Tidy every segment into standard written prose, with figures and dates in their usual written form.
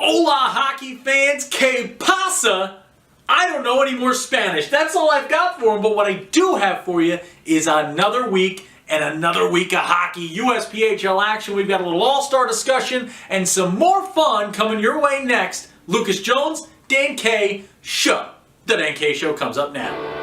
Hola, hockey fans, que pasa? I don't know any more Spanish. That's all I've got for them, but what I do have for you is another week and another week of hockey. USPHL action. We've got a little all-star discussion and some more fun coming your way next. Lucas Jones, Dan K. Show. The Dan K. Show comes up now.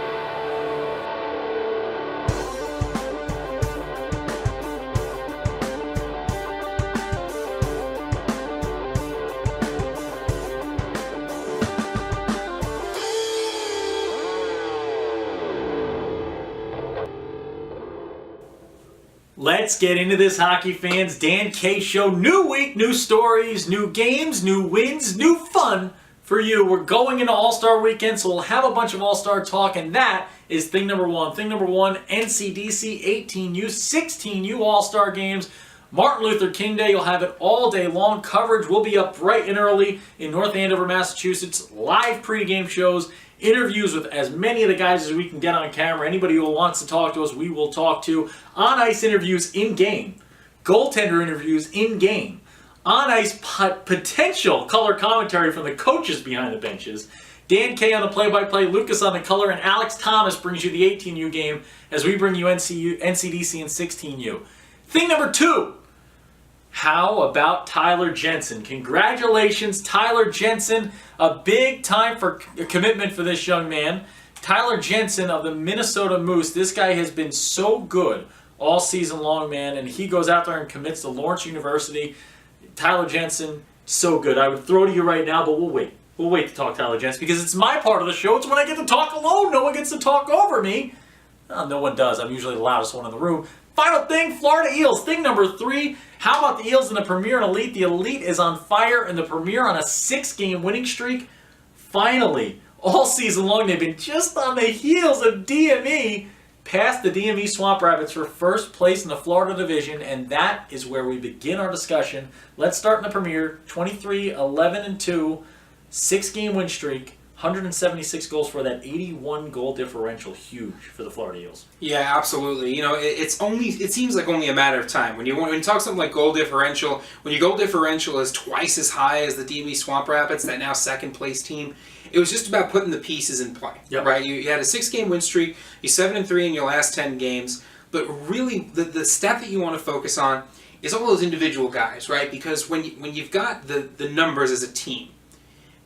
Let's get into this, hockey fans. Dan K. Show. New week, new stories, new games, new wins, new fun for you. We're going into All-Star Weekend, so we'll have a bunch of All-Star talk, and that is thing number one. Thing number one, NCDC, 18U, 16U All-Star games. Martin Luther King Day, you'll have it all day long. Coverage will be up bright and early in North Andover, Massachusetts. Live pregame shows. Interviews with as many of the guys as we can get on camera. Anybody who wants to talk to us, we will talk to. On-ice interviews in-game. Goaltender interviews in-game. On-ice potential color commentary from the coaches behind the benches. Dan K on the play-by-play, Lucas on the color, and Alex Thomas brings you the 18U game as we bring you NCDC and 16U. Thing number two. How about Tyler Jensen? Congratulations, Tyler Jensen. A big time for commitment for this young man. Tyler Jensen of the Minnesota Moose. This guy has been so good all season long, man, and he goes out there and commits to Lawrence University. Tyler Jensen, so good. I would throw to you right now, but we'll wait. We'll wait to talk Tyler Jensen because it's my part of the show. It's when I get to talk alone. No one gets to talk over me. Well, no one does. I'm usually the loudest one in the room. Final thing, Florida Eels. Thing number three. How about the Eels in the Premier and Elite? The Elite is on fire and the Premier on a 6-game winning streak. Finally, all season long, they've been just on the heels of DME. Past the DME Swamp Rabbits for first place in the Florida Division, and that is where we begin our discussion. Let's start in the Premier. 23-11-2, 6-game win streak. 176 goals for that 81 goal differential, huge for the Florida Eels. Yeah, absolutely. You know, it seems like only a matter of time when you talk something like goal differential. When your goal differential is twice as high as the DME Swamp Rapids, that now second place team, it was just about putting the pieces in play. Yep. Right? You had a 6-game win streak. You're 7-3 in your last 10 games, but really the stat that you want to focus on is all those individual guys, right? Because when you've got the numbers as a team,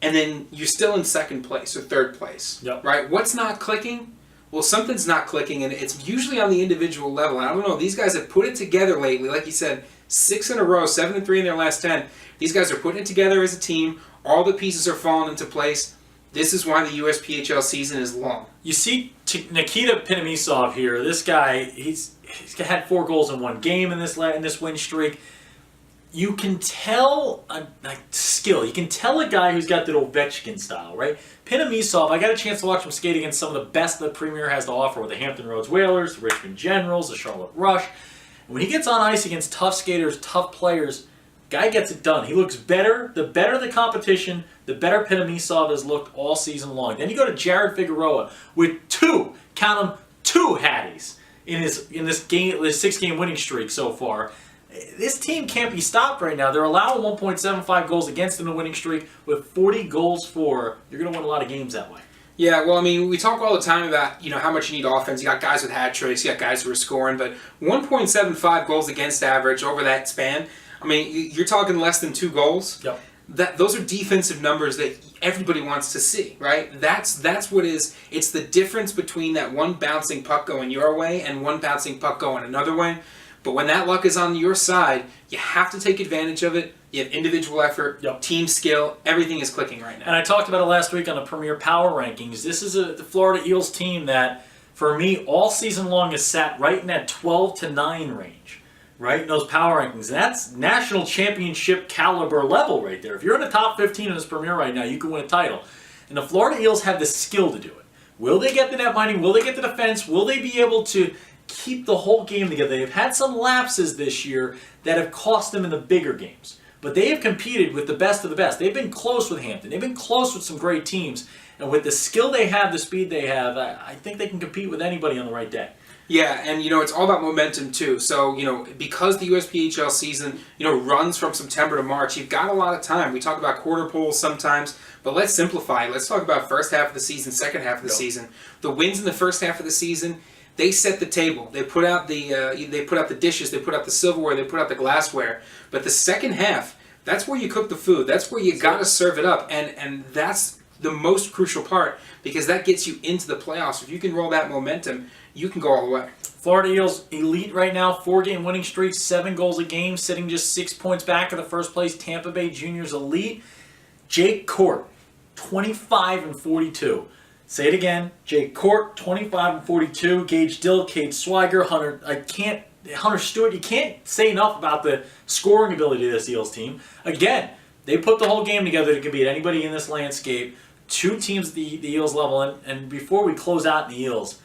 and then you're still in second place or third place, yep. Right? What's not clicking? Well, something's not clicking, and it's usually on the individual level. And I don't know, these guys have put it together lately. Like you said, 6 in a row, 7-3 in their last 10. These guys are putting it together as a team. All the pieces are falling into place. This is why the USPHL season is long. You see Nikita Pinamisov here. This guy, he's had 4 goals in one game in this win streak. You can tell a skill. You can tell a guy who's got that Ovechkin style, right? Pinamisov, I got a chance to watch him skate against some of the best the Premier has to offer with the Hampton Roads Whalers, the Richmond Generals, the Charlotte Rush. And when he gets on ice against tough skaters, tough players, guy gets it done. He looks better. The better the competition, the better Pinamisov has looked all season long. Then you go to Jared Figueroa with 2 hatties in this 6-game winning streak so far. This team can't be stopped right now. They're allowing 1.75 goals against in the winning streak with 40 goals for. You're going to win a lot of games that way. Yeah, well, I mean, we talk all the time about, how much you need offense. You got guys with hat tricks, you got guys who are scoring, but 1.75 goals against average over that span, I mean, you're talking less than 2 goals. Yep. Those are defensive numbers that everybody wants to see, right? That's what it's the difference between that one bouncing puck going your way and one bouncing puck going another way. But when that luck is on your side, you have to take advantage of it. You have individual effort, yep. Team skill, everything is clicking right now. And I talked about it last week on the Premier Power Rankings. This is the Florida Eels team that, for me, all season long has sat right in that 12-9 range, right? In those power rankings. And that's national championship caliber level right there. If you're in the top 15 in this Premier right now, you can win a title. And the Florida Eels have the skill to do it. Will they get the net mining? Will they get the defense? Will they be able to keep the whole game together? They've had some lapses this year that have cost them in the bigger games. But they have competed with the best of the best. They've been close with Hampton. They've been close with some great teams. And with the skill they have, the speed they have, I think they can compete with anybody on the right day. Yeah, and it's all about momentum too. So, because the USPHL season, runs from September to March, you've got a lot of time. We talk about quarter poles sometimes, but let's simplify. Let's talk about first half of the season, second half of the season. The wins in the first half of the season, they set the table. They put out the dishes, they put out the silverware, they put out the glassware. But the second half, that's where you cook the food. That's where you got to serve it up, and that's the most crucial part, because that gets you into the playoffs. If you can roll that momentum, you can go all the way. Florida Eels elite right now, 4-game winning streak, 7 goals a game, sitting just 6 points back of the first place Tampa Bay Juniors elite. Jake Court, 25-42. Say it again, Jake Court, 25-42. Gage Dill, Cade Swiger, Hunter Stewart. You can't say enough about the scoring ability of this Eels team. Again, they put the whole game together to beat anybody in this landscape. 2 teams at the Eels level, and before we close out in the Eels,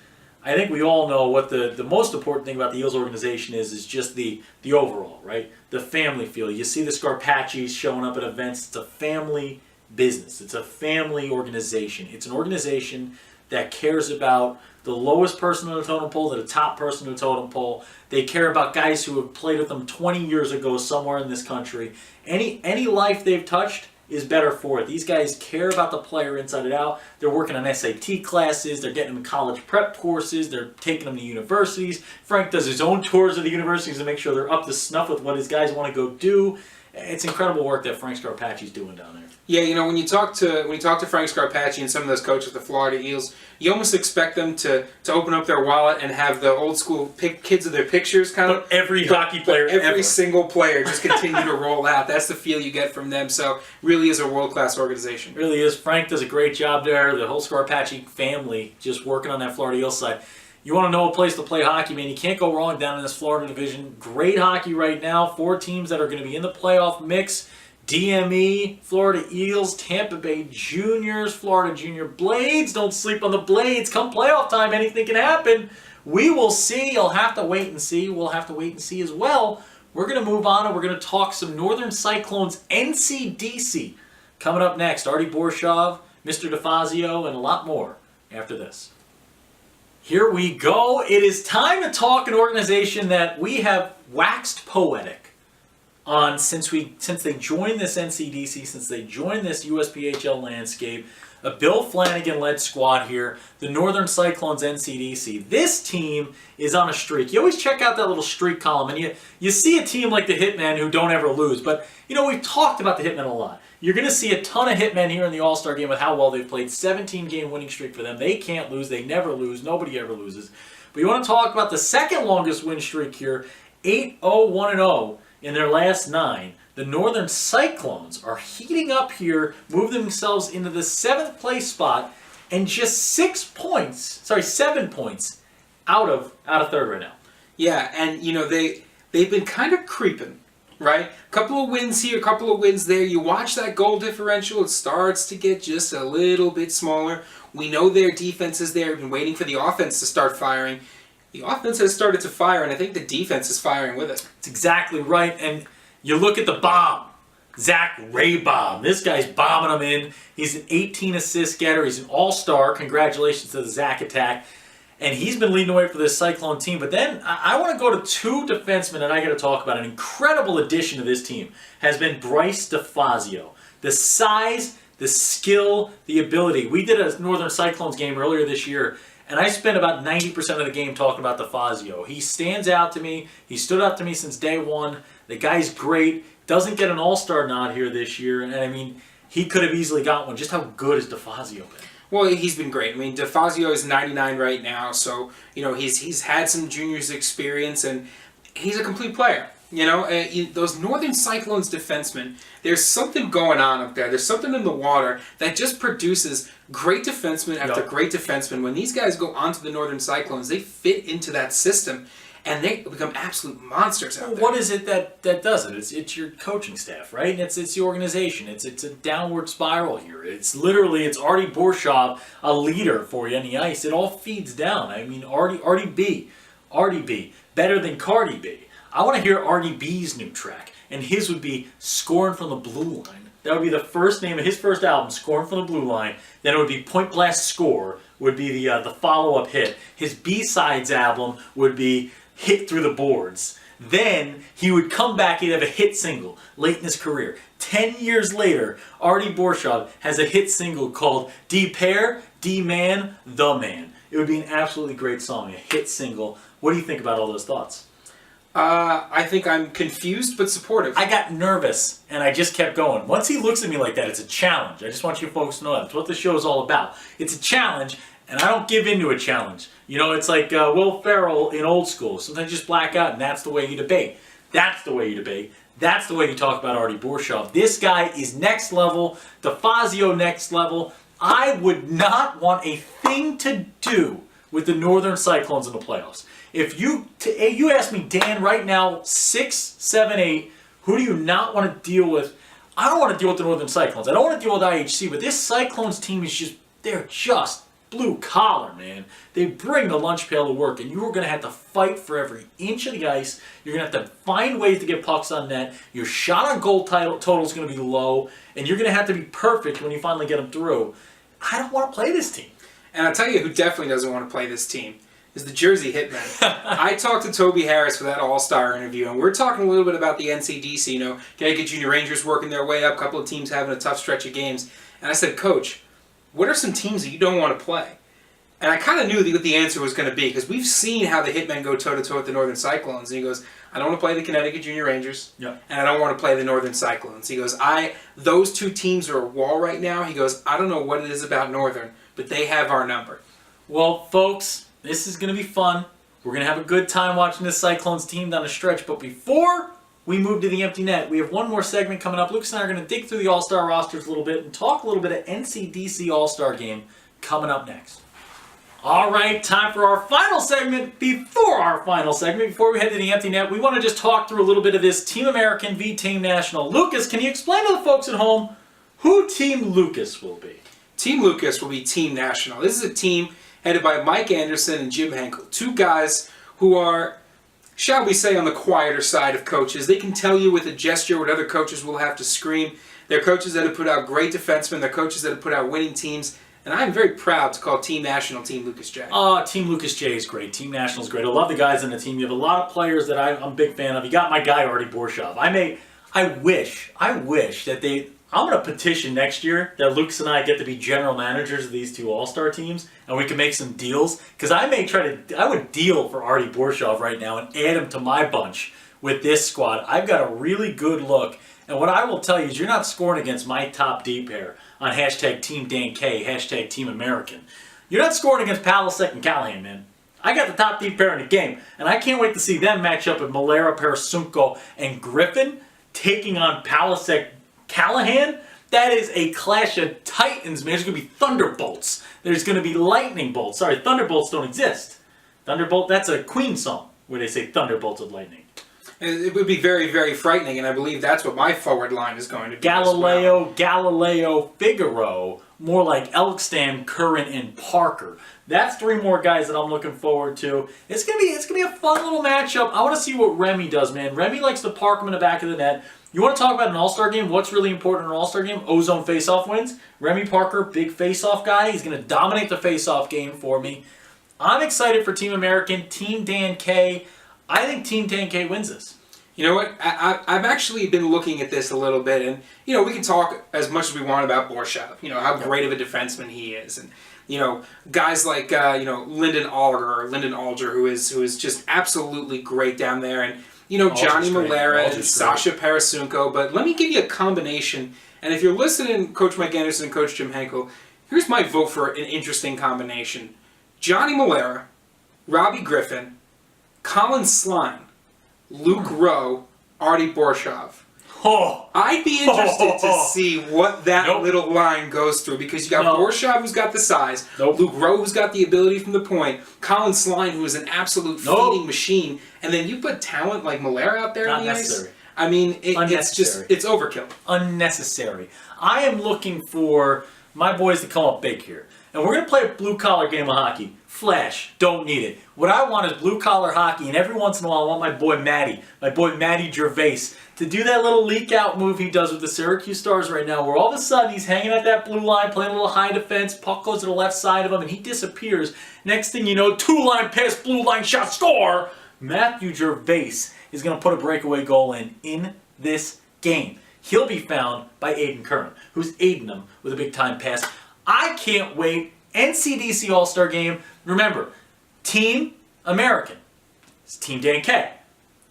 I think we all know what the most important thing about the Eels organization is just the overall, right? The family feel. You see the Scarpacci's showing up at events. It's a family business. It's a family organization. It's an organization that cares about the lowest person on the totem pole to the top person on the totem pole. They care about guys who have played with them 20 years ago somewhere in this country. Any life they've touched is better for it. These guys care about the player inside and out. They're working on SAT classes. They're getting them college prep courses. They're taking them to universities. Frank does his own tours of the universities to make sure they're up to snuff with what his guys want to go do. It's incredible work that Frank Scarpacci's doing down there. Yeah, when you talk to Frank Scarpacci and some of those coaches at the Florida Eels, you almost expect them to open up their wallet and have the old school kids of their pictures kind of. Every hockey player every single player just continue to roll out. That's the feel you get from them. So really is a world-class organization. It really is. Frank does a great job there. The whole Scarpacci family just working on that Florida Eels side. You want to know a place to play hockey, man, you can't go wrong down in this Florida division. Great hockey right now. 4 teams that are going to be in the playoff mix. DME, Florida Eels, Tampa Bay Juniors, Florida Junior Blades. Don't sleep on the Blades. Come playoff time, anything can happen. We will see. You'll have to wait and see. We'll have to wait and see as well. We're going to move on and we're going to talk some Northern Cyclones NCDC. Coming up next, Artie Borshov, Mr. DeFazio, and a lot more after this. Here we go. It is time to talk an organization that we have waxed poetic on since they joined this NCDC, since they joined this USPHL landscape. A Bill Flanagan-led squad here, the Northern Cyclones NCDC. This team is on a streak. You always check out that little streak column, and you see a team like the Hitmen who don't ever lose. But, we've talked about the Hitmen a lot. You're going to see a ton of Hitmen here in the All-Star game with how well they've played. 17-game winning streak for them. They can't lose. They never lose. Nobody ever loses. But you want to talk about the second longest win streak here, 8-0-1-0 in their last 9. The Northern Cyclones are heating up here, moving themselves into the 7th place spot, and just 7 points out of 3rd right now. Yeah, and they've been kind of creeping, right? A couple of wins here, a couple of wins there. You watch that goal differential, it starts to get just a little bit smaller. We know their defense is there. We've been waiting for the offense to start firing. The offense has started to fire, and I think the defense is firing with it. That's exactly right, and you look at the bomb, Zach Raybomb. This guy's bombing them in. He's an 18-assist getter. He's an all-star. Congratulations to the Zach attack. And he's been leading the way for this Cyclone team. But then I want to go to 2 defensemen that I got to talk about. An incredible addition to this team has been Bryce DeFazio. The size, the skill, the ability. We did a Northern Cyclones game earlier this year, and I spent about 90% of the game talking about DeFazio. He stands out to me. He stood out to me since day one. The guy's great. Doesn't get an all-star nod here this year. And I mean, he could have easily got one. Just how good has DeFazio been? Well, he's been great. I mean, DeFazio is 99 right now, so he's had some juniors experience, and he's a complete player. Those Northern Cyclones defensemen, there's something going on up there. There's something in the water that just produces great defensemen after great defensemen. When these guys go onto the Northern Cyclones, they fit into that system, and they become absolute monsters out there. What is it that does it? It's your coaching staff, right? And it's the organization. It's a downward spiral here. It's Artie Borshov, a leader for you on the ice. It all feeds down. I mean, Artie B, better than Cardi B. I want to hear Artie B's new track, and his would be Scoring from the Blue Line. That would be the first name of his first album, Scoring from the Blue Line. Then it would be Point Blast Score would be the follow-up hit. His B-sides album would be Hit Through the Boards. Then he would come back, he'd have a hit single late in his career. 10 years later, Artie Borshov has a hit single called D-Pair, D-Man, The Man. It would be an absolutely great song, a hit single. What do you think about all those thoughts? I think I'm confused but supportive. I got nervous, and I just kept going. Once he looks at me like that, it's a challenge. I just want you folks to know that's what the show is all about. It's a challenge, and I don't give in to a challenge. You know, it's like Will Ferrell in Old School. Sometimes you just black out, and that's the way you debate. That's the way you debate. That's the way you talk about Artie Borshov. This guy is next level. DeFazio next level. I would not want a thing to do with the Northern Cyclones in the playoffs. If you ask me, Dan, right now, 6, 7, 8, who do you not want to deal with? I don't want to deal with the Northern Cyclones. I don't want to deal with IHC, but this Cyclones team is just, they're just blue collar, man. They bring the lunch pail to work, and you are going to have to fight for every inch of the ice. You're going to have to find ways to get pucks on net. Your shot on goal total is going to be low, and you're going to have to be perfect when you finally get them through. I don't want to play this team. And I'll tell you who definitely doesn't want to play this team is the Jersey Hitmen. I talked to Toby Harris for that All-Star interview, and we're talking a little bit about the NCDC. You know, Connecticut Junior Rangers working their way up, a couple of teams having a tough stretch of games. And I said, Coach, what are some teams that you don't want to play? And I kind of knew what the answer was going to be, because we've seen how the Hitmen go toe-to-toe with the Northern Cyclones. And he goes, I don't want to play the Connecticut Junior Rangers, and I don't want to play the Northern Cyclones. He goes, those two teams are a wall right now. He goes, I don't know what it is about Northern, but they have our number. Well, folks, this is going to be fun. We're going to have a good time watching this Cyclones team down the stretch. But before we move to the empty net, we have one more segment coming up. Lucas and I are going to dig through the All-Star rosters a little bit and talk a little bit of NCDC All-Star game coming up next. All right, time for our final segment. Before we head to the empty net, we want to just talk through a little bit of this Team American v. Team National. Lucas, can you explain to the folks at home who Team Lucas will be? Team Lucas will be Team National. This is a team headed by Mike Anderson and Jim Henkel, two guys who are, shall we say, on the quieter side of coaches. They can tell you with a gesture what other coaches will have to scream. They're coaches that have put out great defensemen. They're coaches that have put out winning teams. And I'm very proud to call Team National Team Lucas J. Team Lucas J is great. Team National is great. I love the guys on the team. You have a lot of players that I'm a big fan of. You got my guy, Artie Borshov. I wish that I'm going to petition next year that Lucas and I get to be general managers of these two All-Star teams, and we can make some deals. Because I would deal for Artie Borshov right now and add him to my bunch with this squad. I've got a really good look. And what I will tell you is you're not scoring against my top D pair on hashtag Team Dan K, hashtag Team American. You're not scoring against Palasek and Callahan, man. I got the top D pair in the game, and I can't wait to see them match up with Malera, Parasunko, and Griffin taking on Palasek Callahan. That is a clash of titans, man. There's going to be thunderbolts. There's going to be lightning bolts. Sorry, thunderbolts don't exist. Thunderbolt, that's a Queen song where they say thunderbolts of lightning. It would be very, very frightening, and I believe that's what my forward line is going to be. Galileo, Figaro, more like Elkstam, Curran, and Parker. That's three more guys that I'm looking forward to. It's gonna be a fun little matchup. I want to see what Remy does, man. Remy likes to park him in the back of the net. You want to talk about an All-Star game? What's really important in an All-Star game? Ozone face-off wins. Remy Parker, big face-off guy. He's going to dominate the face-off game for me. I'm excited for Team American, Team Dan K. I think Team Dan K wins this. You know what? I've actually been looking at this a little bit, and we can talk as much as we want about Borshov. How great of a defenseman he is, and guys like Lyndon Alger, who is just absolutely great down there, and Johnny Malera and Sasha Parasunko. But let me give you a combination, and if you're listening, Coach Mike Anderson and Coach Jim Henkel, here's my vote for an interesting combination: Johnny Malera, Robbie Griffin, Colin Sline, Luke Rowe, Artie Borshov. I'd be interested to see what that little line goes through, because you got Borshov, who's got the size, Luke Rowe, who's got the ability from the point, Colin Sline, who is an absolute feeding machine, and then you put talent like Malera out there in the ice. I mean, it's overkill. Unnecessary. I am looking for my boys to come up big here. And we're going to play a blue-collar game of hockey. Flash, don't need it. What I want is blue-collar hockey, and every once in a while I want my boy Matty Gervais, to do that little leak-out move he does with the Syracuse Stars right now, where all of a sudden he's hanging at that blue line, playing a little high defense, puck goes to the left side of him, and he disappears. Next thing you know, two-line pass, blue line shot, score! Matthew Gervais is going to put a breakaway goal in this game. He'll be found by Aiden Curran, who's aiding him with a big-time pass. I can't wait. NCDC All-Star Game. Remember, Team American. It's Team Dan K.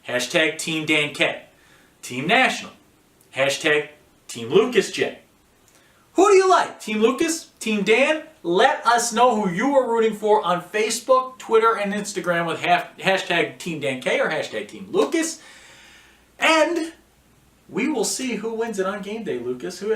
Hashtag Team Dan K. Team National. Hashtag Team Lucas J. Who do you like? Team Lucas? Team Dan? Let us know who you are rooting for on Facebook, Twitter, and Instagram with hashtag Team Dan K or hashtag Team Lucas. And we will see who wins it on game day, Lucas. We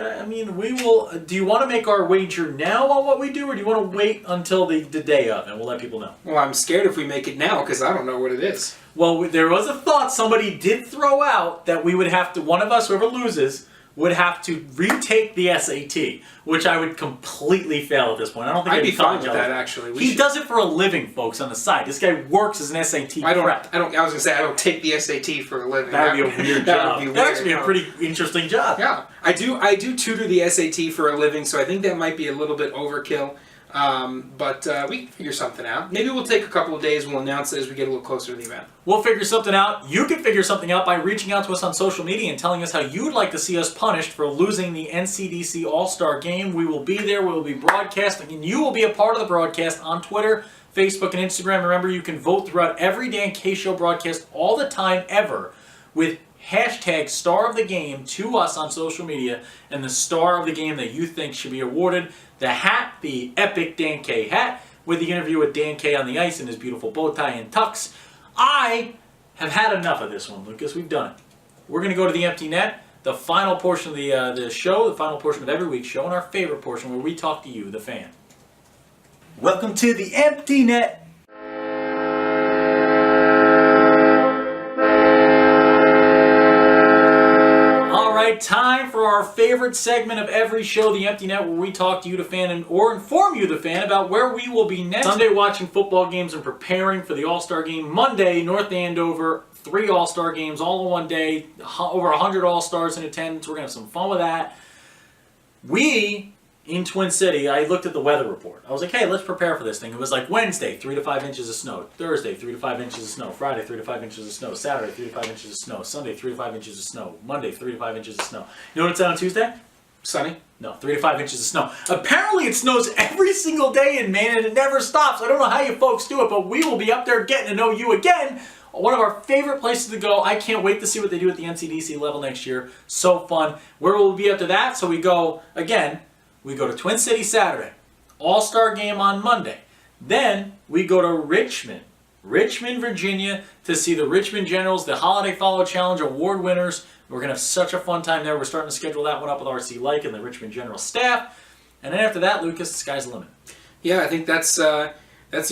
will. Do you want to make our wager now on what we do, or do you want to wait until the day of, and we'll let people know? Well, I'm scared if we make it now because I don't know what it is. Well, there was a thought somebody did throw out that we would have to, one of us, whoever loses, would have to retake the SAT, which I would completely fail at this point. I don't think I'd be fine with that, actually. He does it for a living, folks, on the side. This guy works as an SAT prep. I was going to say, I don't take the SAT for a living. That would be a weird job. That would actually be a pretty interesting job. Yeah. I do tutor the SAT for a living, so I think that might be a little bit overkill. But we can figure something out. Maybe we'll take a couple of days. We'll announce it as we get a little closer to the event. We'll figure something out. You can figure something out by reaching out to us on social media and telling us how you'd like to see us punished for losing the NCDC All-Star Game. We will be there. We will be broadcasting, and you will be a part of the broadcast on Twitter, Facebook, and Instagram. Remember, you can vote throughout every Dan K Show broadcast all the time ever with hashtag star of the game to us on social media and the star of the game that you think should be awarded. The hat, the epic Dan K hat, with the interview with Dan K on the ice in his beautiful bow tie and tux. I have had enough of this one, Lucas. We've done it. We're going to go to the empty net, the final portion of the show, the final portion of every week's show, and our favorite portion where we talk to you, the fan. Welcome to the empty net. Time for our favorite segment of every show, The Empty Net, where we talk to you, the fan, or inform you, the fan, about where we will be next. Sunday, watching football games and preparing for the All-Star Game. Monday, North Andover, 3 All-Star games all in one day, over 100 All-Stars in attendance. We're going to have some fun with that. We, in Twin City, I looked at the weather report. I was like, hey, let's prepare for this thing. It was like Wednesday, 3 to 5 inches of snow. Thursday, 3 to 5 inches of snow. Friday, 3 to 5 inches of snow. Saturday, 3 to 5 inches of snow. Sunday, 3 to 5 inches of snow. Monday, 3 to 5 inches of snow. You know what it's on Tuesday? Sunny? No, 3 to 5 inches of snow. Apparently it snows every single day in Maine and it never stops. I don't know how you folks do it, but we will be up there getting to know you again. One of our favorite places to go. I can't wait to see what they do at the NCDC level next year. So fun. Where will we be after that? So we go, again, we go to Twin City Saturday, All-Star Game on Monday. Then we go to Richmond, Virginia, to see the Richmond Generals, the Holiday Follow Challenge Award winners. We're going to have such a fun time there. We're starting to schedule that one up with RC Like and the Richmond General staff. And then after that, Lucas, the sky's the limit. Yeah, I think that's the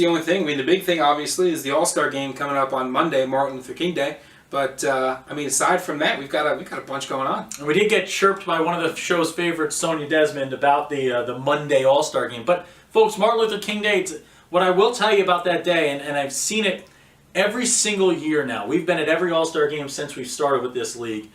only thing. I mean, the big thing, obviously, is the All-Star Game coming up on Monday, Martin Luther King Day. But, aside from that, we've got a bunch going on. And we did get chirped by one of the show's favorites, Sonia Desmond, about the Monday All-Star Game. But, folks, Martin Luther King Day, what I will tell you about that day, and I've seen it every single year now. We've been at every All-Star Game since we've started with this league.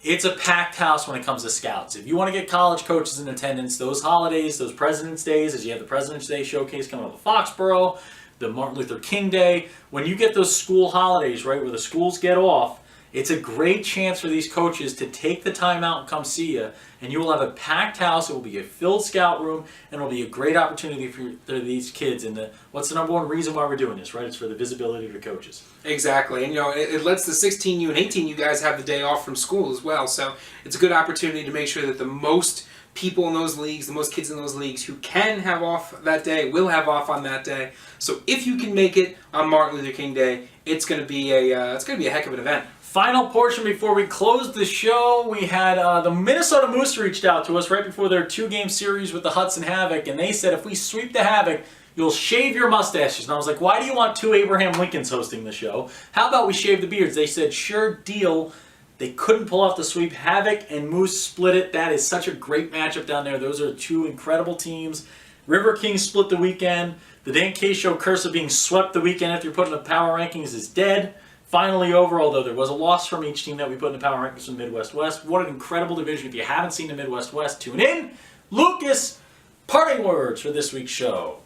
It's a packed house when it comes to scouts. If you want to get college coaches in attendance, those holidays, those President's Days, as you have the President's Day Showcase coming up at Foxborough, the Martin Luther King Day, when you get those school holidays, right, where the schools get off, it's a great chance for these coaches to take the time out and come see you, and you will have a packed house. It will be a filled scout room, and it will be a great opportunity for these kids. And what's the number one reason why we're doing this, right? It's for the visibility of the coaches. Exactly, and it lets the 16U and 18U guys have the day off from school as well, so it's a good opportunity to make sure that the most people in those leagues, the most kids in those leagues who can have off that day will have off on that day. So if you can make it on Martin Luther King Day, it's going to be a heck of an event. Final portion before we close the show, we had the Minnesota Moose reached out to us right before their 2-game series with the Hudson Havoc, and they said if we sweep the Havoc, you'll shave your mustaches. And I was like, why do you want 2 Abraham Lincolns hosting the show? How about we shave the beards? They said, sure, deal. They couldn't pull off the sweep. Havoc and Moose split it. That is such a great matchup down there. Those are two incredible teams. River Kings split the weekend. The Dan K Show curse of being swept the weekend after you're put in the power rankings is dead. Finally over, although there was a loss from each team that we put in the power rankings from the Midwest West. What an incredible division. If you haven't seen the Midwest West, tune in. Lucas, parting words for this week's show.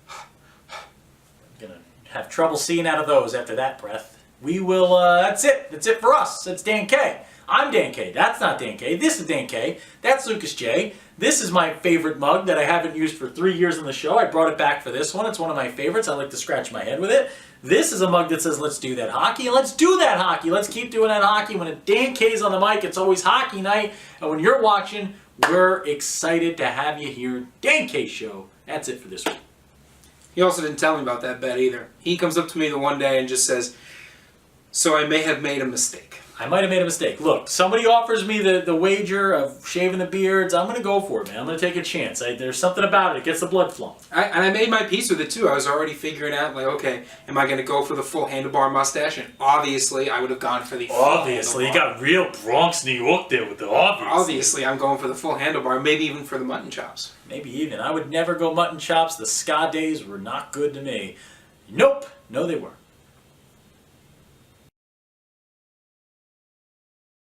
I'm going to have trouble seeing out of those after that breath. We will, that's it. That's it for us. That's Dan K. I'm Dan K. That's not Dan K. This is Dan K. That's Lucas J. This is my favorite mug that I haven't used for 3 years on the show. I brought it back for this one. It's one of my favorites. I like to scratch my head with it. This is a mug that says, let's do that hockey. And let's do that hockey. Let's keep doing that hockey. When Dan K's on the mic, it's always hockey night. And when you're watching, we're excited to have you here. Dan K Show. That's it for this week. He also didn't tell me about that bet either. He comes up to me the one day and just says, so I may have made a mistake. I might have made a mistake. Look, somebody offers me the wager of shaving the beards. I'm going to go for it, man. I'm going to take a chance. There's something about it. It gets the blood flowing. And I made my peace with it, too. I was already figuring out, like, okay, am I going to go for the full handlebar mustache? And obviously, I would have gone for the full Obviously, handlebar. you got real Bronx, New York there with the obvious. Obviously, I'm going for the full handlebar, maybe even for the mutton chops. Maybe even. I would never go mutton chops. The ska days were not good to me. Nope. No, they weren't.